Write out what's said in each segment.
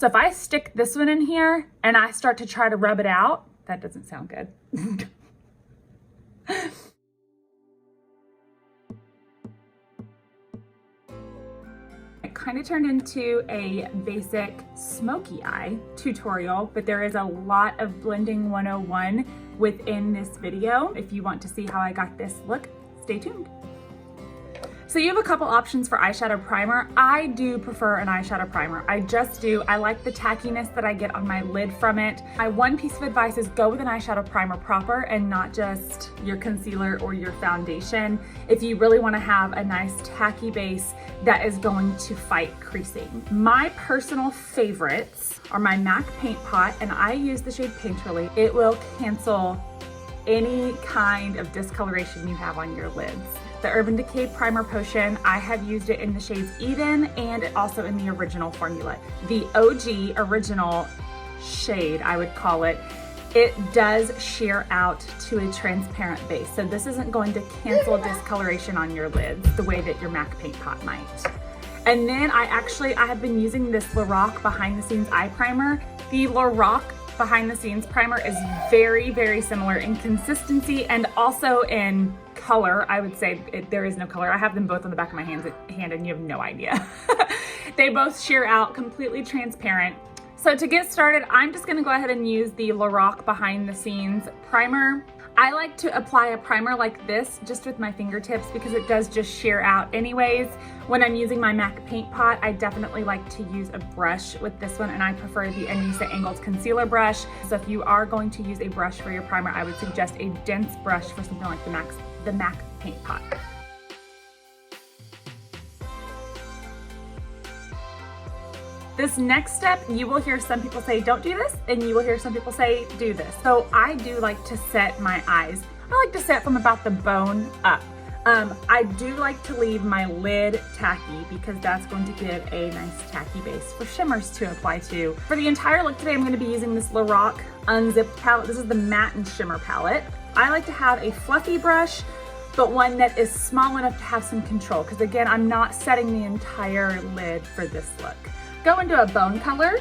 So if I stick this one in here and I start to try to rub it out, that doesn't sound good. It kind of turned into a basic smoky eye tutorial, but there is a lot of blending 101 within this video. If you want to see how I got this look, stay tuned. So you have a couple options for eyeshadow primer. I do prefer an eyeshadow primer. I just do. I like the tackiness that I get on my lid from it. My one piece of advice is go with an eyeshadow primer proper and not just your concealer or your foundation if you really want to have a nice tacky base that is going to fight creasing. My personal favorites are my MAC Paint Pot, and I use the shade Painterly. It will cancel any kind of discoloration you have on your lids. The Urban Decay Primer Potion, I have used it in the shades Eden and also in the original formula. The OG original shade, I would call it, it does sheer out to a transparent base. So this isn't going to cancel discoloration on your lids the way that your MAC Paint Pot might. And then I have been using this Lorac Behind the Scenes Eye Primer. The Lorac Behind the Scenes Primer is very, very similar in consistency and also in color. I would say there is no color. I have them both on the back of my hand and you have no idea. They both sheer out, completely transparent. So to get started, I'm just gonna go ahead and use the Lorac Behind the Scenes Primer. I like to apply a primer like this just with my fingertips because it does just sheer out anyways. When I'm using my MAC Paint Pot, I definitely like to use a brush with this one, and I prefer the Anissa Angles Concealer Brush. So if you are going to use a brush for your primer, I would suggest a dense brush for something like the MAC Paint Pot. This next step, you will hear some people say, don't do this, and you will hear some people say, do this. So I do like to set my eyes. I like to set from about the bone up. I do like to leave my lid tacky because that's going to give a nice tacky base for shimmers to apply to. For the entire look today, I'm going to be using this Lorac Unzipped palette. This is the Matte and Shimmer palette. I like to have a fluffy brush, but one that is small enough to have some control, because again, I'm not setting the entire lid for this look. Go into a bone color,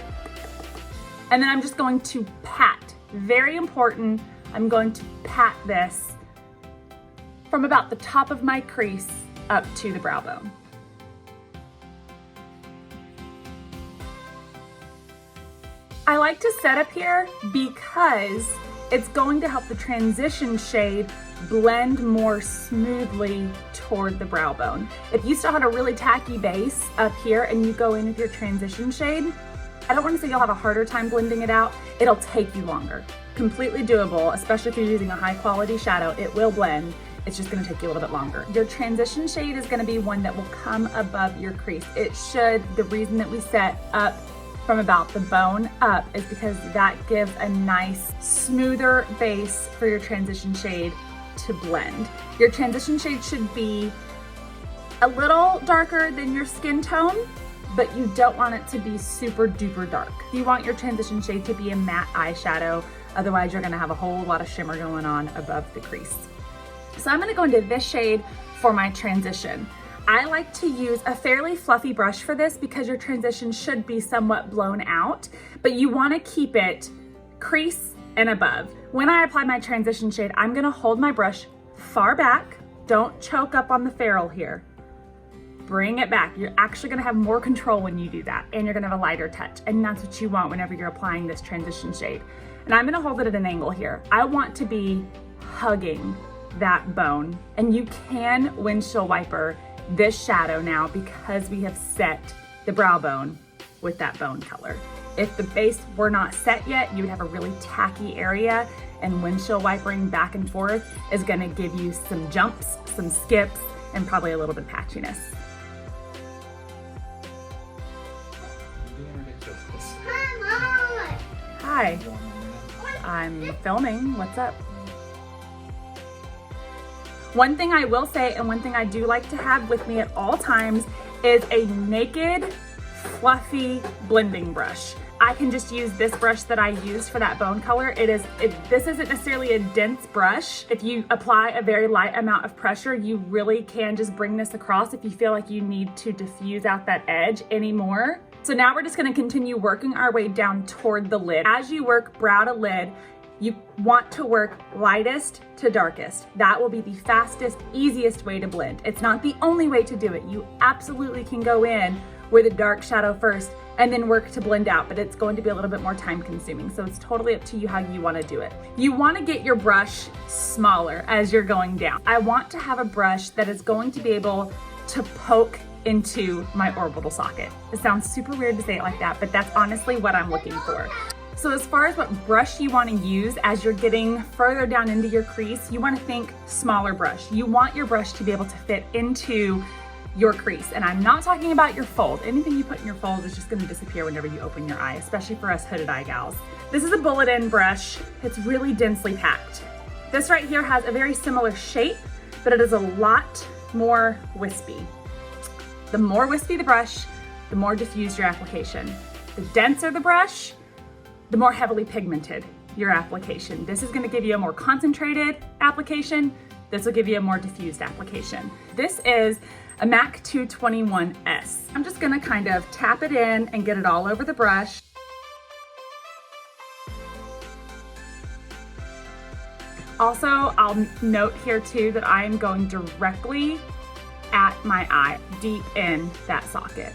and then I'm just going to pat. Very important, I'm going to pat this from about the top of my crease up to the brow bone. I like to set up here because it's going to help the transition shade blend more smoothly toward the brow bone. If you still had a really tacky base up here and you go in with your transition shade, I don't want to say you'll have a harder time blending it out. It'll take you longer. Completely doable, especially if you're using a high quality shadow. It will blend. It's just going to take you a little bit longer. Your transition shade is going to be one that will come above your crease. It should. The reason that we set up from about the bone up is because that gives a nice smoother base for your transition shade to blend. Your transition shade should be a little darker than your skin tone, but you don't want it to be super duper dark. You want your transition shade to be a matte eyeshadow, otherwise you're gonna have a whole lot of shimmer going on above the crease. So I'm gonna go into this shade for my transition. I like to use a fairly fluffy brush for this because your transition should be somewhat blown out, but you wanna keep it crease and above. When I apply my transition shade, I'm gonna hold my brush far back. Don't choke up on the ferrule here. Bring it back. You're actually gonna have more control when you do that, and you're gonna have a lighter touch, and that's what you want whenever you're applying this transition shade. And I'm gonna hold it at an angle here. I want to be hugging that bone, and you can windshield wiper this shadow now because we have set the brow bone with that bone color. If the base were not set yet, you would have a really tacky area, and windshield wipering back and forth is gonna give you some jumps, some skips, and probably a little bit of patchiness. Hi, I'm filming. What's up? One thing I will say, and one thing I do like to have with me at all times, is a naked, fluffy blending brush. I can just use this brush that I used for that bone color. This isn't necessarily a dense brush. If you apply a very light amount of pressure, you really can just bring this across if you feel like you need to diffuse out that edge anymore. So now we're just gonna continue working our way down toward the lid. As you work brow to lid, you want to work lightest to darkest. That will be the fastest, easiest way to blend. It's not the only way to do it. You absolutely can go in with a dark shadow first and then work to blend out, but it's going to be a little bit more time consuming. So it's totally up to you how you want to do it. You want to get your brush smaller as you're going down. I want to have a brush that is going to be able to poke into my orbital socket. It sounds super weird to say it like that, but that's honestly what I'm looking for. So as far as what brush you want to use as you're getting further down into your crease, you want to think smaller brush. You want your brush to be able to fit into your crease. And I'm not talking about your fold. Anything you put in your fold is just going to disappear whenever you open your eye, especially for us hooded eye gals. This is a bullet end brush. It's really densely packed. This right here has a very similar shape, but it is a lot more wispy. The more wispy the brush, the more diffused your application. The denser the brush, the more heavily pigmented your application. This is gonna give you a more concentrated application. This will give you a more diffused application. This is a MAC 221S. I'm just gonna kind of tap it in and get it all over the brush. Also, I'll note here too that I'm going directly at my eye, deep in that socket.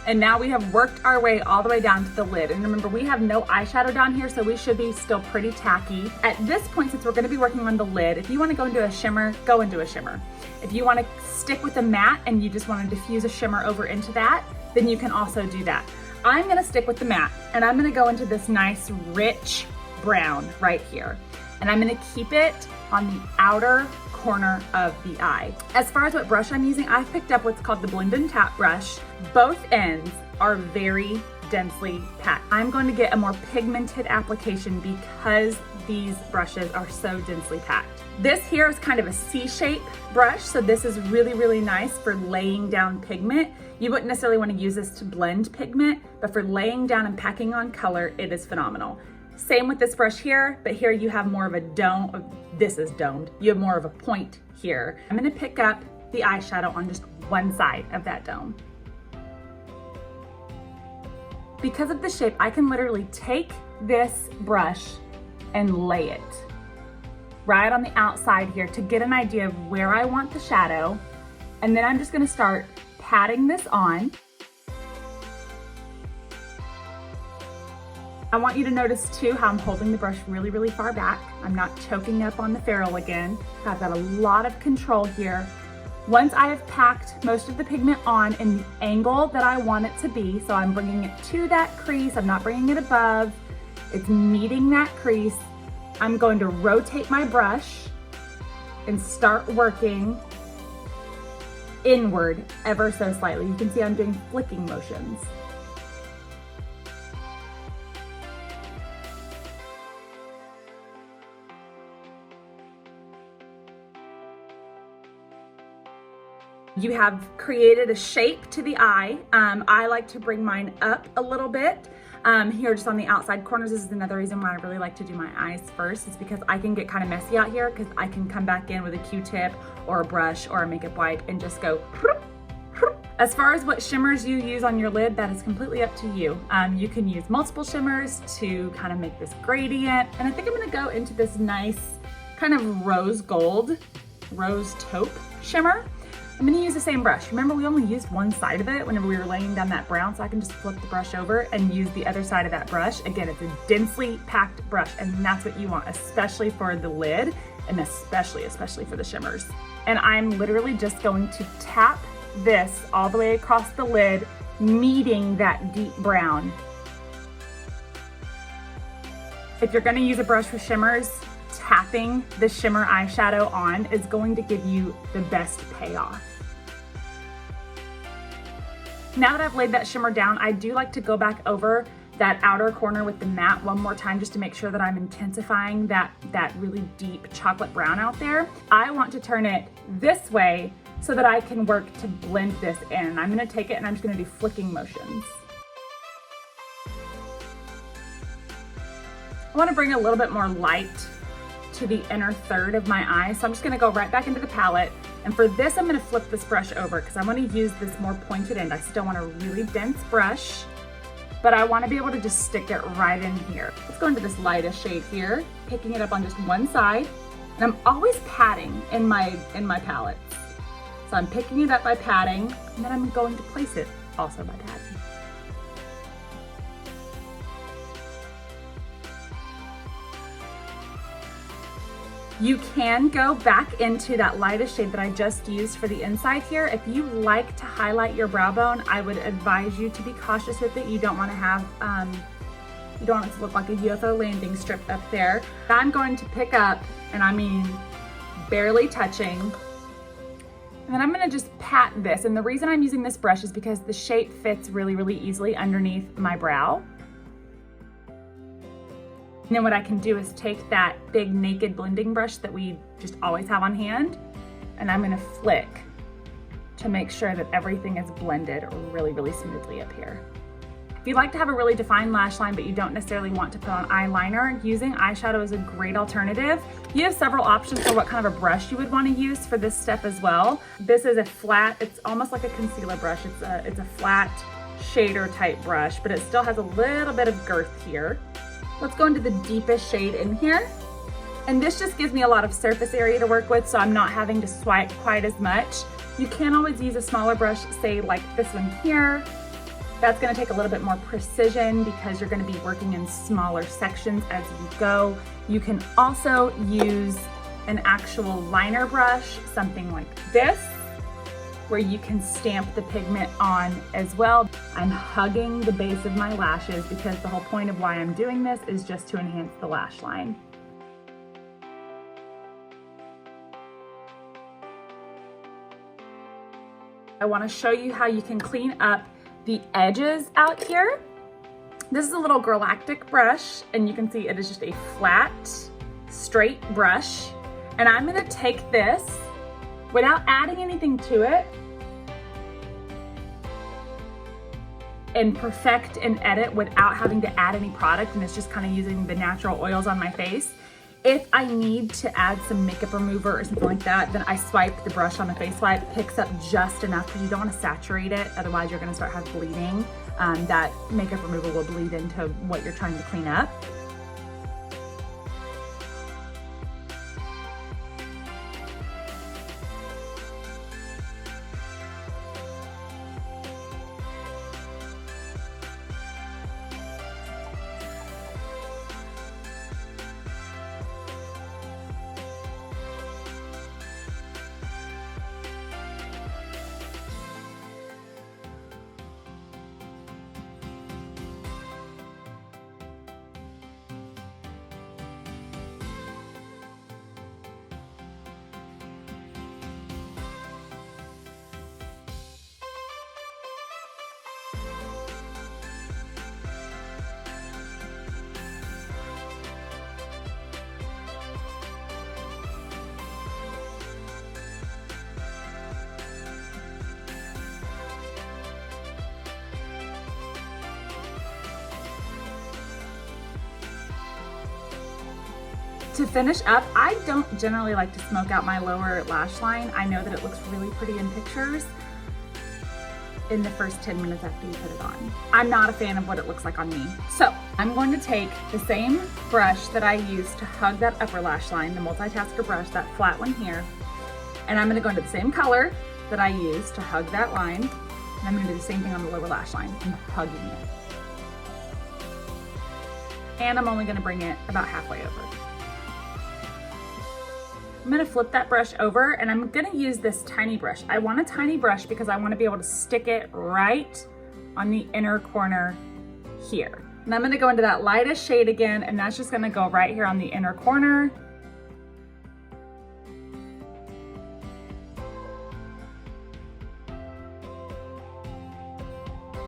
And now we have worked our way all the way down to the lid. And remember, we have no eyeshadow down here, so we should be still pretty tacky. At this point, since we're gonna be working on the lid, if you wanna go into a shimmer, go into a shimmer. If you wanna stick with a matte and you just wanna diffuse a shimmer over into that, then you can also do that. I'm gonna stick with the matte, and I'm gonna go into this nice, rich brown right here. And I'm gonna keep it on the outer corner of the eye. As far as what brush I'm using, I've picked up what's called the Blend and Tap brush. Both ends are very densely packed. I'm going to get a more pigmented application because these brushes are so densely packed. This here is kind of a C-shape brush, so this is really, really nice for laying down pigment. You wouldn't necessarily want to use this to blend pigment, but for laying down and packing on color, it is phenomenal. Same with this brush here, but here you have more of a dome. This is domed. You have more of a point here. I'm gonna pick up the eyeshadow on just one side of that dome. Because of the shape, I can literally take this brush and lay it right on the outside here to get an idea of where I want the shadow. And then I'm just gonna start patting this on. I want you to notice too how I'm holding the brush really, really far back. I'm not choking up on the ferrule again. I've got a lot of control here. Once I have packed most of the pigment on in the angle that I want it to be, so I'm bringing it to that crease, I'm not bringing it above, it's meeting that crease, I'm going to rotate my brush and start working inward ever so slightly. You can see I'm doing flicking motions. You have created a shape to the eye. I like to bring mine up a little bit. Here just on the outside corners. This is another reason why I really like to do my eyes first, is because I can get kind of messy out here because I can come back in with a Q-tip or a brush or a makeup wipe and just go. As far as what shimmers you use on your lid, that is completely up to you. You can use multiple shimmers to kind of make this gradient. And I think I'm gonna go into this nice kind of rose gold, rose taupe shimmer. I'm gonna use the same brush. Remember, we only used one side of it whenever we were laying down that brown, so I can just flip the brush over and use the other side of that brush. Again, it's a densely packed brush, and that's what you want, especially for the lid, and especially for the shimmers. And I'm literally just going to tap this all the way across the lid, meeting that deep brown. If you're gonna use a brush with shimmers, tapping the shimmer eyeshadow on is going to give you the best payoff. Now that I've laid that shimmer down, I do like to go back over that outer corner with the matte one more time just to make sure that I'm intensifying that really deep chocolate brown out there. I want to turn it this way so that I can work to blend this in. I'm gonna take it and I'm just gonna do flicking motions. I wanna bring a little bit more light to the inner third of my eye, so I'm just gonna go right back into the palette And for this, I'm gonna flip this brush over because I wanna use this more pointed end. I still want a really dense brush, but I wanna be able to just stick it right in here. Let's go into this lightest shade here, picking it up on just one side. And I'm always patting in my palettes. So I'm picking it up by patting, and then I'm going to place it also by patting. You can go back into that lightest shade that I just used for the inside here. If you like to highlight your brow bone, I would advise you to be cautious with it. You don't want to have, you don't want it to look like a UFO landing strip up there. I'm going to pick up, and I mean barely touching, and then I'm gonna just pat this. And the reason I'm using this brush is because the shape fits really, really easily underneath my brow. And then what I can do is take that big naked blending brush that we just always have on hand, and I'm gonna flick to make sure that everything is blended really, really smoothly up here. If you'd like to have a really defined lash line, but you don't necessarily want to put on eyeliner, using eyeshadow is a great alternative. You have several options for what kind of a brush you would want to use for this step as well. This is a flat, it's almost like a concealer brush. It's a flat shader type brush, but it still has a little bit of girth here. Let's go into the deepest shade in here. And this just gives me a lot of surface area to work with, so I'm not having to swipe quite as much. You can always use a smaller brush, say like this one here. That's gonna take a little bit more precision because you're gonna be working in smaller sections as you go. You can also use an actual liner brush, something like this, where you can stamp the pigment on as well. I'm hugging the base of my lashes because the whole point of why I'm doing this is just to enhance the lash line. I want to show you how you can clean up the edges out here. This is a little galactic brush, and you can see it is just a flat, straight brush. And I'm gonna take this without adding anything to it and perfect and edit without having to add any product, and it's just kind of using the natural oils on my face. If I need to add some makeup remover or something like that, then I swipe the brush on the face swipe, picks up just enough because you don't want to saturate it, otherwise you're going to start having bleeding. That makeup remover will bleed into what you're trying to clean up. To finish up, I don't generally like to smoke out my lower lash line. I know that it looks really pretty in pictures in the first 10 minutes after you put it on. I'm not a fan of what it looks like on me. So I'm going to take the same brush that I used to hug that upper lash line, the Multitasker brush, that flat one here, and I'm gonna go into the same color that I used to hug that line, and I'm gonna do the same thing on the lower lash line. I'm hugging it. And I'm only gonna bring it about halfway over. I'm gonna flip that brush over, and I'm gonna use this tiny brush. I want a tiny brush because I wanna be able to stick it right on the inner corner here. And I'm gonna go into that lightest shade again, and that's just gonna go right here on the inner corner.